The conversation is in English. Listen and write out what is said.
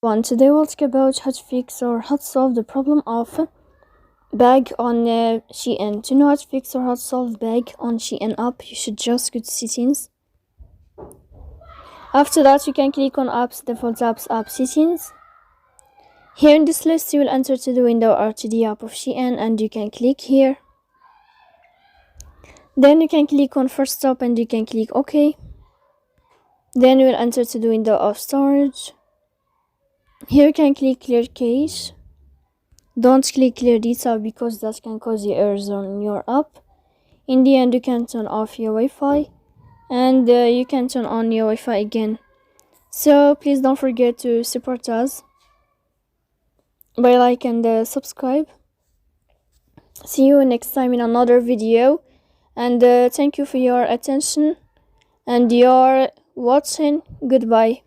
Today we'll talk about how to fix or how to solve the problem of bag on Shein. To know how to fix or how to solve bag on Shein app, you should just go to settings. After that, you can click on apps, default apps, app settings. Here in this list, you will enter to the window or to the app of Shein, and you can click here. Then you can click on first stop and you can click OK. Then you will enter to the window of storage. Here you can click clear cache. Don't click clear data because that can cause you errors on your app. In the end, you can turn off your Wi-Fi and you can turn on your Wi-Fi again. So please don't forget to support us by like and subscribe. See you next time in another video, and thank you for your attention and your watching. Goodbye.